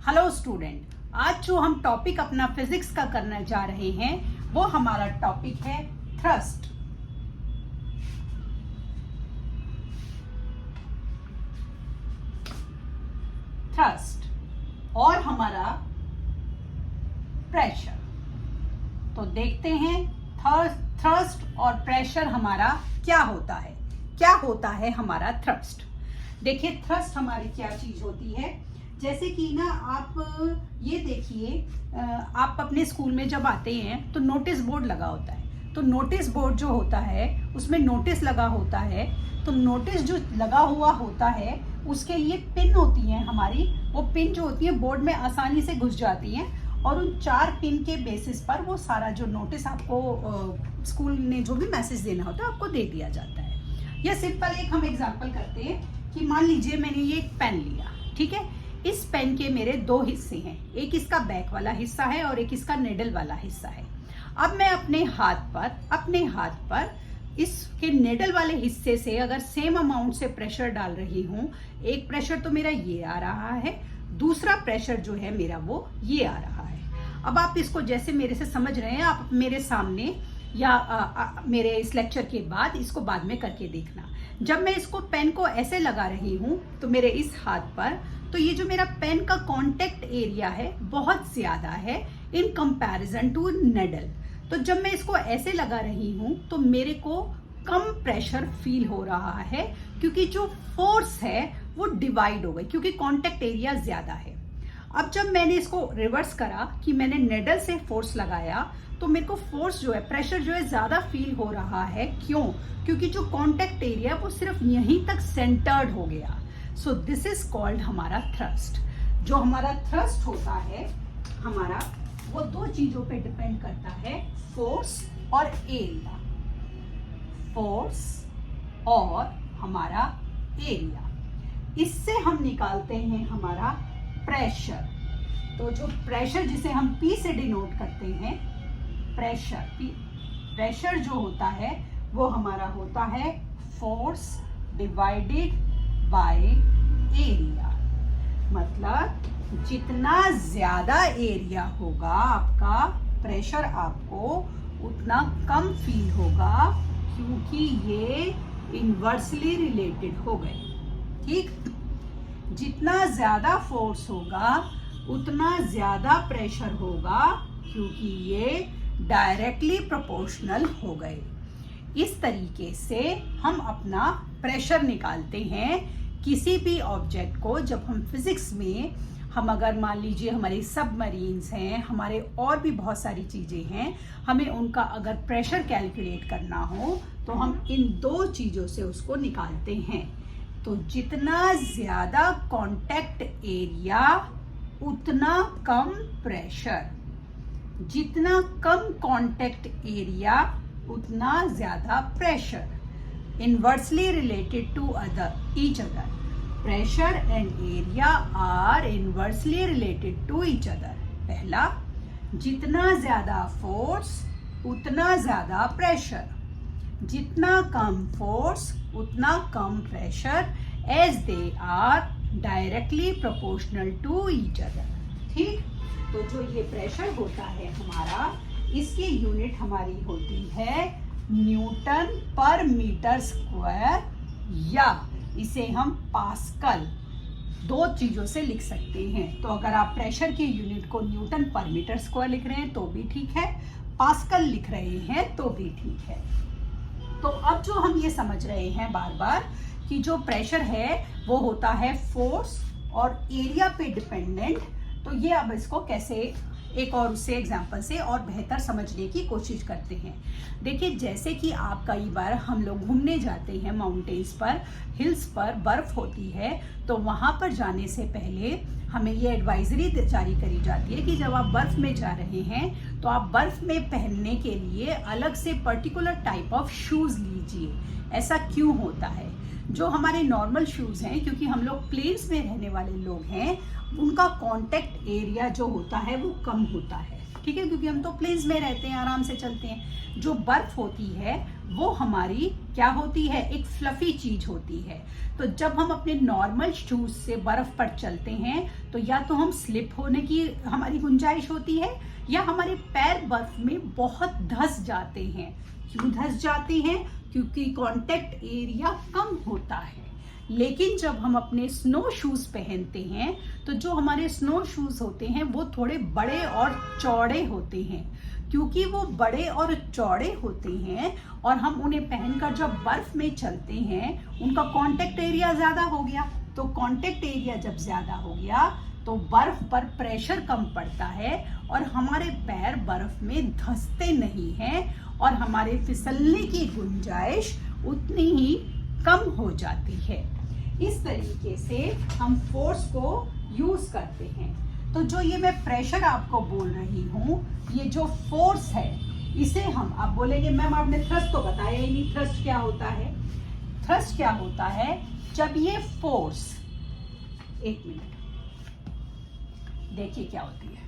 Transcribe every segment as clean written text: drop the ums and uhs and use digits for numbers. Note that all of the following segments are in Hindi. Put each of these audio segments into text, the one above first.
हेलो स्टूडेंट, आज जो हम टॉपिक अपना फिजिक्स का करने जा रहे हैं वो हमारा टॉपिक है थ्रस्ट। थ्रस्ट और हमारा प्रेशर। तो देखते हैं थ्रस्ट और प्रेशर हमारा क्या होता है। क्या होता है हमारा थ्रस्ट? देखिए, थ्रस्ट हमारी क्या चीज होती है। जैसे कि ना आप ये देखिए, आप अपने स्कूल में जब आते हैं तो नोटिस बोर्ड लगा होता है। तो नोटिस बोर्ड जो होता है उसमें नोटिस लगा होता है। तो नोटिस जो लगा हुआ होता है उसके लिए पिन होती हैं हमारी। वो पिन जो होती है बोर्ड में आसानी से घुस जाती हैं और उन 4 पिन के बेसिस पर वो सारा जो नोटिस आपको स्कूल ने जो भी मैसेज देना होता है आपको दे दिया जाता है। या सिंपल एक हम एग्जांपल करते हैं कि मान लीजिए मैंने ये एक पेन लिया, ठीक है। इस पेन के मेरे 2 हिस्से हैं, एक इसका बैक वाला हिस्सा है और एक इसका निडल वाला हिस्सा है। अब मैं अपने हाथ पर इसके निडल वाले हिस्से से अगर सेम अमाउंट से प्रेशर डाल रही हूँ, एक प्रेशर तो मेरा ये आ रहा है, दूसरा प्रेशर जो है मेरा वो ये आ रहा है। अब आप इसको जैसे मेरे से समझ रहे हैं, आप मेरे सामने या मेरे इस लेक्चर के बाद इसको बाद में करके देखना। जब मैं इसको पेन को ऐसे लगा रही हूँ तो मेरे इस हाथ पर, तो ये जो मेरा पेन का कांटेक्ट एरिया है बहुत ज्यादा है इन कंपैरिजन टू नेडल। तो जब मैं इसको ऐसे लगा रही हूँ तो मेरे को कम प्रेशर फील हो रहा है, क्योंकि जो फोर्स है वो डिवाइड हो गई, क्योंकि कांटेक्ट एरिया ज्यादा है। अब जब मैंने इसको रिवर्स करा कि मैंने नेडल से फोर्स लगाया तो मेरे को फोर्स जो है, प्रेशर जो है ज्यादा फील हो रहा है। क्यों? क्योंकि जो कांटेक्ट एरिया वो सिर्फ यहीं तक सेंटर्ड हो गया। सो दिस इज कॉल्ड हमारा थ्रस्ट। जो हमारा थ्रस्ट होता है हमारा, वो 2 चीजों पे डिपेंड करता है, फोर्स और एरिया। फोर्स और हमारा एरिया, इससे हम निकालते हैं हमारा प्रेशर। तो जो प्रेशर जिसे हम P से डिनोट करते हैं, प्रेशर जो होता है वो हमारा होता है फोर्स डिवाइडेड बाय एरिया। मतलब जितना ज्यादा एरिया होगा आपका, प्रेशर आपको उतना कम फील होगा, क्योंकि ये इनवर्सली रिलेटेड हो गए, ठीक। जितना ज्यादा फोर्स होगा उतना ज्यादा प्रेशर होगा, क्योंकि ये डायरेक्टली प्रोपोर्शनल हो गए। इस तरीके से हम अपना प्रेशर निकालते हैं किसी भी ऑब्जेक्ट को। जब हम फिजिक्स में हम अगर मान लीजिए हमारे सबमरीन्स हैं, हमारे और भी बहुत सारी चीजें हैं, हमें उनका अगर प्रेशर कैलकुलेट करना हो तो हम इन 2 चीजों से उसको निकालते हैं। तो जितना ज्यादा कांटेक्ट एरिया उतना कम प्रेशर, जितना कम कांटेक्ट एरिया उतना ज्यादा pressure, inversely related to each other. Pressure and area are inversely related to each other. पहला, जितना ज्यादा फोर्स उतना ज्यादा प्रेशर, जितना कम फोर्स उतना कम pressure, as they are directly proportional to each other. ठीक। तो जो ये प्रेशर होता है हमारा, इसकी यूनिट हमारी होती है न्यूटन पर मीटर स्क्वायर, या इसे हम पास्कल, 2 चीजों से लिख सकते हैं। तो अगर आप प्रेशर की यूनिट को न्यूटन पर मीटर स्क्वायर लिख रहे हैं तो भी ठीक है, पास्कल लिख रहे हैं तो भी ठीक है। तो अब जो हम ये समझ रहे हैं बार बार कि जो प्रेशर है वो होता है फोर्स और एरिया पे डिपेंडेंट। तो ये अब इसको कैसे एक और उससे एग्जाम्पल से और बेहतर समझने की कोशिश करते हैं। देखिए, जैसे कि आप कई बार हम लोग घूमने जाते हैं माउंटेन्स पर, हिल्स पर बर्फ होती है, तो वहां पर जाने से पहले हमें ये एडवाइजरी जारी करी जाती है कि जब आप बर्फ में जा रहे हैं तो आप बर्फ में पहनने के लिए अलग से पर्टिकुलर टाइप ऑफ शूज लीजिए। ऐसा क्यों होता है? जो हमारे नॉर्मल शूज हैं, क्योंकि हम लोग प्लेन्स में रहने वाले लोग हैं, उनका कांटेक्ट एरिया जो होता है वो कम होता है, ठीक है, क्योंकि हम तो प्लेन्स में रहते हैं, आराम से चलते हैं। जो बर्फ होती है वो हमारी क्या होती है, एक फ्लफी चीज होती है। तो जब हम अपने नॉर्मल शूज से बर्फ पर चलते हैं तो या तो हम स्लिप होने की हमारी गुंजाइश होती है या हमारे पैर बर्फ में बहुत धंस जाते हैं। क्यों धंस जाते हैं? क्योंकि कांटेक्ट एरिया कम होता है। लेकिन जब हम अपने स्नो शूज पहनते हैं तो जो हमारे स्नो शूज होते हैं वो थोड़े बड़े और चौड़े होते हैं। क्योंकि वो बड़े और चौड़े होते हैं और हम उन्हें पहनकर जब बर्फ में चलते हैं, उनका कांटेक्ट एरिया ज्यादा हो गया। तो कांटेक्ट एरिया जब ज्यादा हो गया तो बर्फ पर प्रेशर कम पड़ता है और हमारे पैर बर्फ में धंसते नहीं हैं और हमारे फिसलने की गुंजाइश उतनी ही कम हो जाती है। इस तरीके से हम फोर्स को यूज करते हैं। तो जो ये मैं प्रेशर आपको बोल रही हूँ, ये जो फोर्स है, इसे हम, आप बोलेंगे मैम आपने थ्रस्ट तो बताया ही नहीं, थ्रस्ट क्या होता है? थ्रस्ट क्या होता है? जब ये फोर्स, एक मिनट, देखिए क्या होती है।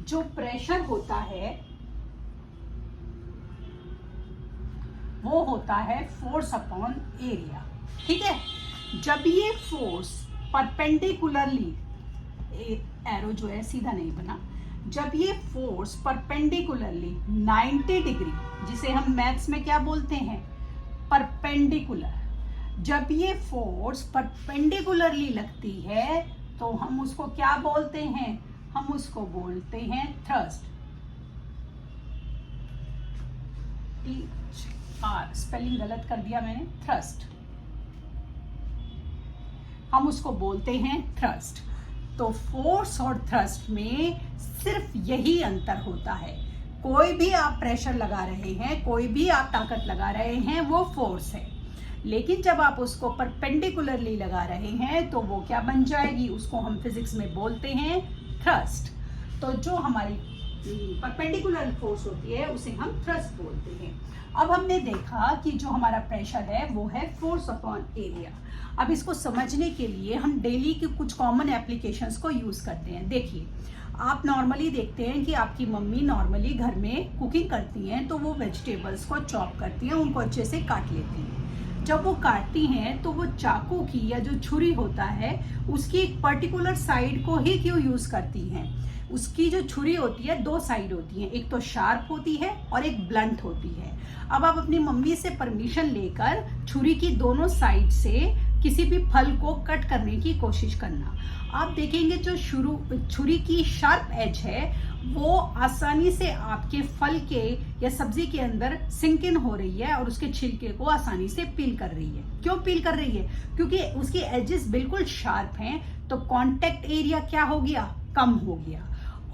जो प्रेशर होता है वो होता है फोर्स अपॉन एरिया, ठीक है। जब ये फोर्स परपेंडिकुलरली, एरो जो है सीधा नहीं बना, जब ये फोर्स परपेंडिकुलरली 90 डिग्री, जिसे हम मैथ्स में क्या बोलते हैं, परपेंडिकुलर, जब ये फोर्स परपेंडिकुलरली लगती है तो हम उसको क्या बोलते हैं? हम उसको बोलते हैं थ्रस्ट। स्पेलिंग गलत कर दिया मैंने, थ्रस्ट, हम उसको बोलते हैं थ्रस्ट। तो फोर्स और थ्रस्ट में सिर्फ यही अंतर होता है। कोई भी आप प्रेशर लगा रहे हैं, कोई भी आप ताकत लगा रहे हैं, वो फोर्स है। लेकिन जब आप उसको परपेंडिकुलरली लगा रहे हैं तो वो क्या बन जाएगी? उसको हम फिजिक्स में बोलते हैं थ्रस्ट। तो जो हमारी परपेंडिकुलर फोर्स होती है उसे हम थ्रस्ट बोलते हैं। अब हमने देखा कि जो हमारा प्रेशर है वो है फोर्स अपॉन एरिया। अब इसको समझने के लिए हम डेली के कुछ कॉमन एप्लीकेशंस को यूज करते हैं। देखिए, आप नॉर्मली देखते हैं कि आपकी मम्मी नॉर्मली घर में कुकिंग करती हैं तो वो वेजिटेबल्स को चॉप करती हैं, उनको अच्छे से काट लेती हैं। जब वो काटती हैं तो वो चाकू की या जो छुरी होता है उसकी एक पर्टिकुलर साइड को ही क्यों यूज करती हैं? उसकी जो छुरी होती है दो साइड होती है, एक तो शार्प होती है और एक ब्लंट होती है। अब आप अपनी मम्मी से परमिशन लेकर छुरी की दोनों साइड से किसी भी फल को कट करने की कोशिश करना। आप देखेंगे जो छुरी की शार्प एज है वो आसानी से आपके फल के या सब्जी के अंदर सिंक इन हो रही है और उसके छिलके को आसानी से पील कर रही है। क्यों पील कर रही है? क्योंकि उसकी एजेस बिल्कुल शार्प हैं। तो कांटेक्ट एरिया क्या हो गया? कम हो गया।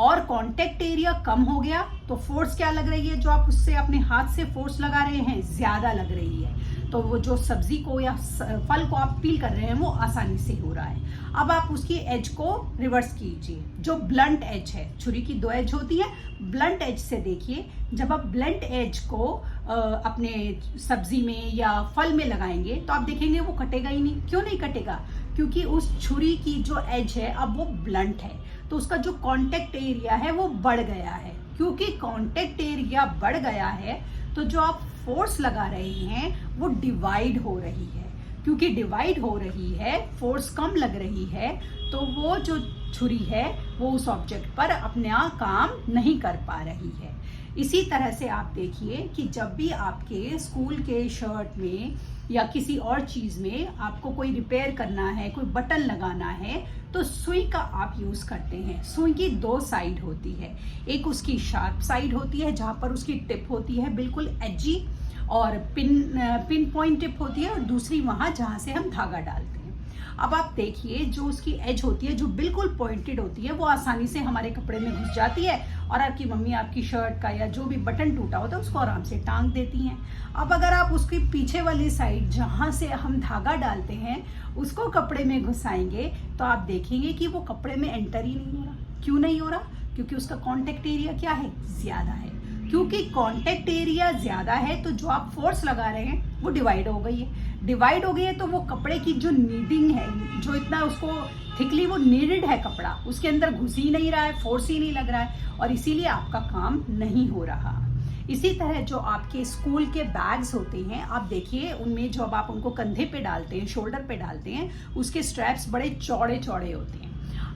और कांटेक्ट एरिया कम हो गया तो फोर्स क्या लग रही है? जो आप उससे अपने हाथ से फोर्स लगा रहे हैं ज्यादा लग रही है। तो वो जो सब्जी को या फल को आप पील कर रहे हैं वो आसानी से हो रहा है। अब आप उसकी एज को रिवर्स कीजिए। जो ब्लंट एज है, छुरी की दो एज होती है, ब्लंट एज से देखिए। जब आप ब्लंट एज को अपने सब्जी में या फल में लगाएंगे तो आप देखेंगे वो कटेगा ही नहीं। क्यों नहीं कटेगा? क्योंकि उस छुरी की जो एज है अब वो ब्लंट है, तो उसका जो कांटेक्ट एरिया है वो बढ़ गया है। क्योंकि कांटेक्ट एरिया बढ़ गया है तो जो आप फोर्स लगा रहे हैं वो डिवाइड हो रही है। क्योंकि डिवाइड हो रही है, फोर्स कम लग रही है, तो वो जो छुरी है वो उस ऑब्जेक्ट पर अपना काम नहीं कर पा रही है। इसी तरह से आप देखिए कि जब भी आपके स्कूल के शर्ट में या किसी और चीज में आपको कोई रिपेयर करना है, कोई बटन लगाना है, तो सुई का आप यूज करते हैं। सुई की दो साइड होती है, एक उसकी शार्प साइड होती है जहां पर उसकी टिप होती है बिल्कुल एजी और पिन पॉइंट टिप होती है, और दूसरी वहां जहां से हम धागा डालते हैं। अब आप देखिए जो उसकी एज होती है जो बिल्कुल पॉइंटेड होती है वो आसानी से हमारे कपड़े में घुस जाती है और आपकी मम्मी आपकी शर्ट का या जो भी बटन टूटा होता है उसको आराम से टांग देती हैं। अब अगर आप उसकी पीछे वाली साइड जहां से हम धागा डालते हैं उसको कपड़े में घुसाएंगे तो आप देखेंगे कि वो कपड़े में एंटर ही नहीं हो रहा। क्यों नहीं हो रहा? क्योंकि उसका कॉन्टेक्ट एरिया क्या है? ज्यादा है। क्योंकि कांटेक्ट एरिया ज्यादा है तो जो आप फोर्स लगा रहे हैं वो डिवाइड हो गई है। डिवाइड हो गई है तो वो कपड़े की जो नीडिंग है, जो इतना उसको थिकली वो नीडेड है कपड़ा, उसके अंदर घुस ही नहीं रहा है, फोर्स ही नहीं लग रहा है और इसीलिए आपका काम नहीं हो रहा। इसी तरह जो आपके स्कूल के बैग्स होते हैं, आप देखिए उनमें जब आप उनको कंधे पे डालते हैं, शोल्डर पे डालते हैं, उसके स्ट्रैप्स बड़े चौड़े चौड़े होते हैं।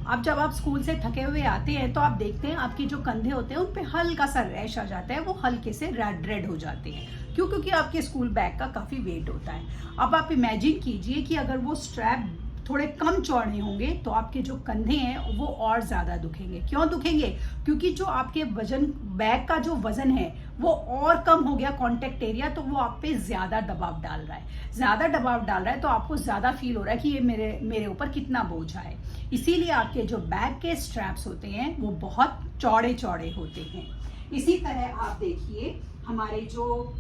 अब जब आप स्कूल से थके हुए आते हैं तो आप देखते हैं आपके जो कंधे होते हैं उन पे हल्का सा रैश आ जाता है, वो हल्के से रेड रेड हो जाते हैं। क्यों? क्योंकि आपके स्कूल बैग का काफ़ी वेट होता है। अब आप इमेजिन कीजिए कि अगर वो स्ट्रैप थोड़े कम चौड़े होंगे तो आपके जो कंधे हैं वो और ज़्यादा दुखेंगे। क्यों दुखेंगे? क्योंकि जो आपके वजन, बैग का जो वजन है वो और कम हो गया, कॉन्टेक्ट एरिया, तो वो आप पे ज़्यादा दबाव डाल रहा है। ज़्यादा दबाव डाल रहा है तो आपको ज़्यादा फील हो रहा है कि ये मेरे ऊपर कितना बोझ है। इसीलिए आपके जो बैग के स्ट्रैप्स होते हैं वो बहुत चौड़े चौड़े होते हैं। इसी तरह आप देखिए हमारे जो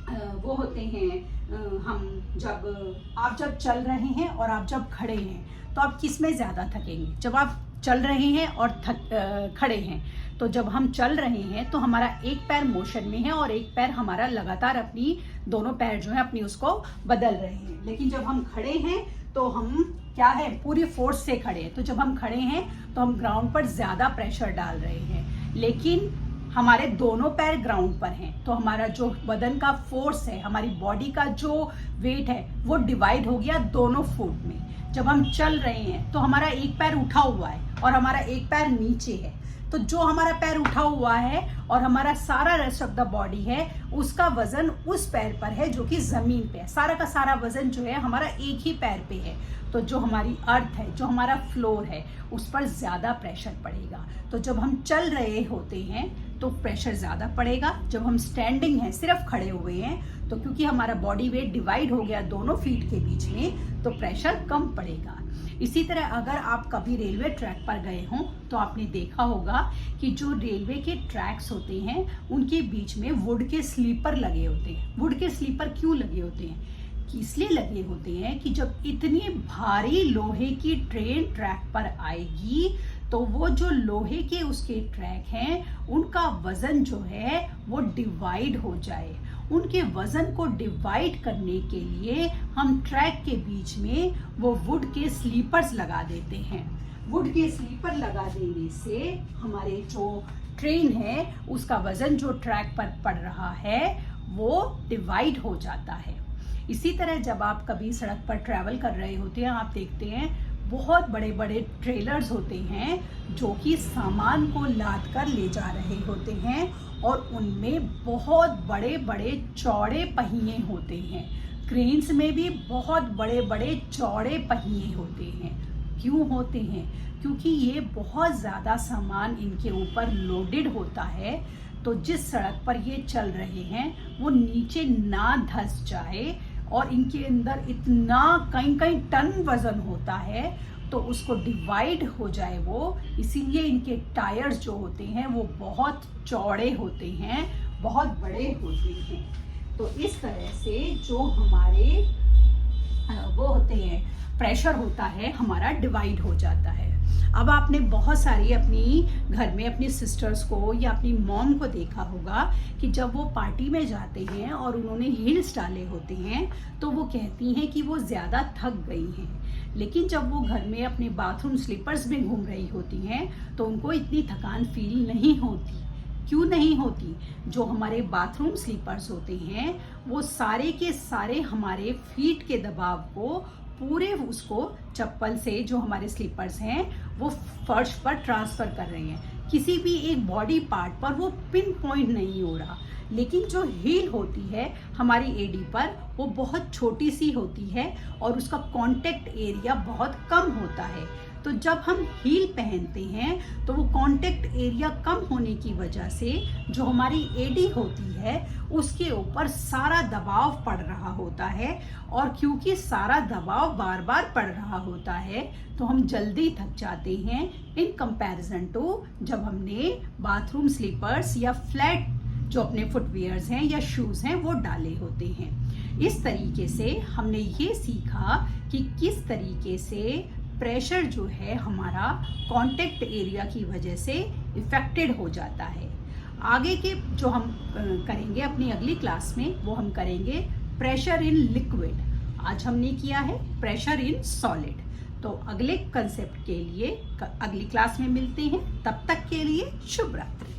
वो होते हैं, आप जब चल रहे हैं और आप जब खड़े हैं तो आप किस में ज़्यादा थकेंगे? जब आप चल रहे हैं और खड़े हैं। तो जब हम चल रहे हैं तो हमारा एक पैर मोशन में है और एक पैर हमारा लगातार अपनी, दोनों पैर जो है अपनी उसको बदल रहे हैं। लेकिन जब हम खड़े हैं तो हम क्या है, पूरी फोर्स से खड़े हैं। तो जब हम खड़े हैं तो हम ग्राउंड पर ज़्यादा प्रेशर डाल रहे हैं, लेकिन हमारे दोनों पैर ग्राउंड पर हैं तो हमारा जो बदन का फोर्स है, हमारी बॉडी का जो वेट है वो डिवाइड हो गया दोनों फुट में। जब हम चल रहे हैं तो हमारा एक पैर उठा हुआ है और हमारा एक पैर नीचे है। तो जो हमारा पैर उठा हुआ है और हमारा सारा रेस्ट ऑफ द बॉडी है, उसका वजन उस पैर पर है जो कि जमीन पे है। सारा का सारा वजन जो है हमारा एक ही पैर पे है। तो जो हमारी अर्थ है, जो हमारा फ्लोर है, उस पर ज़्यादा प्रेशर पड़ेगा। तो जब हम चल रहे होते हैं तो प्रेशर ज़्यादा पड़ेगा। जब हम स्टैंडिंग हैं, सिर्फ खड़े हुए हैं, तो क्योंकि हमारा बॉडी वेट डिवाइड हो गया दोनों फीट के बीच में, तो प्रेशर कम पड़ेगा। इसी तरह अगर आप कभी रेलवे ट्रैक पर गए हों तो आपने देखा होगा कि जो रेलवे के ट्रैक्स होते हैं उनके बीच में वुड के स्लीपर लगे होते हैं। वुड के स्लीपर क्यों लगे होते हैं? इसलिए लगे होते हैं कि जब इतनी भारी लोहे की ट्रेन ट्रैक पर आएगी तो वो जो लोहे के उसके ट्रैक हैं उनका वजन जो है वो डिवाइड हो जाए। उनके वजन को डिवाइड करने के लिए हम ट्रैक के बीच में वो वुड के स्लीपर्स लगा देते हैं। वुड के स्लीपर लगा देने से हमारे जो ट्रेन है उसका वजन जो ट्रैक पर पड़ रहा है वो डिवाइड हो जाता है। इसी तरह जब आप कभी सड़क पर ट्रैवल कर रहे होते हैं, आप देखते हैं बहुत बड़े बड़े ट्रेलर्स होते हैं जो कि सामान को लाद कर ले जा रहे होते हैं और उनमें बहुत बड़े बड़े चौड़े पहिए होते हैं। क्रेन्स में भी बहुत बड़े बड़े चौड़े पहिए होते हैं। क्यों होते हैं? क्योंकि ये बहुत ज़्यादा सामान इनके ऊपर लोडेड होता है, तो जिस सड़क पर ये चल रहे हैं वो नीचे ना धंस जाए। और इनके अंदर इतना कई टन वजन होता है तो उसको डिवाइड हो जाए वो, इसीलिए इनके टायर्स जो होते हैं वो बहुत चौड़े होते हैं, बहुत बड़े होते हैं। तो इस तरह से जो हमारे वो होते हैं, प्रेशर होता है हमारा डिवाइड हो जाता है। अब आपने बहुत सारी अपनी घर में अपनी सिस्टर्स को या अपनी मॉम को देखा होगा कि जब वो पार्टी में जाते हैं और उन्होंने हील्स डाले होते हैं तो वो कहती हैं कि वो ज़्यादा थक गई हैं, लेकिन जब वो घर में अपने बाथरूम स्लीपर्स में घूम रही होती हैं तो उनको इतनी थकान फील नहीं होती। क्यों नहीं होती? जो हमारे बाथरूम स्लीपर्स होते हैं वो सारे के सारे हमारे फीट के दबाव को पूरे उसको चप्पल से, जो हमारे स्लीपर्स हैं वो फर्श पर ट्रांसफर कर रहे हैं। किसी भी एक बॉडी पार्ट पर वो पिन पॉइंट नहीं हो रहा। लेकिन जो हील होती है हमारी एडी पर वो बहुत छोटी सी होती है और उसका कांटेक्ट एरिया बहुत कम होता है। तो जब हम हील पहनते हैं तो वो कांटेक्ट एरिया कम होने की वजह से जो हमारी एडी होती है उसके ऊपर सारा दबाव पड़ रहा होता है, और क्योंकि सारा दबाव बार बार पड़ रहा होता है तो हम जल्दी थक जाते हैं इन कंपैरिजन टू जब हमने बाथरूम स्लीपर्स या फ्लैट जो अपने फुटवियर्स हैं या शूज़ हैं वो डाले होते हैं। इस तरीके से हमने ये सीखा कि किस तरीके से प्रेशर जो है हमारा कांटेक्ट एरिया की वजह से इफेक्टेड हो जाता है। आगे के जो हम करेंगे अपनी अगली क्लास में वो हम करेंगे प्रेशर इन लिक्विड। आज हमने किया है प्रेशर इन सॉलिड। तो अगले कंसेप्ट के लिए अगली क्लास में मिलते हैं। तब तक के लिए शुभ रात्रि।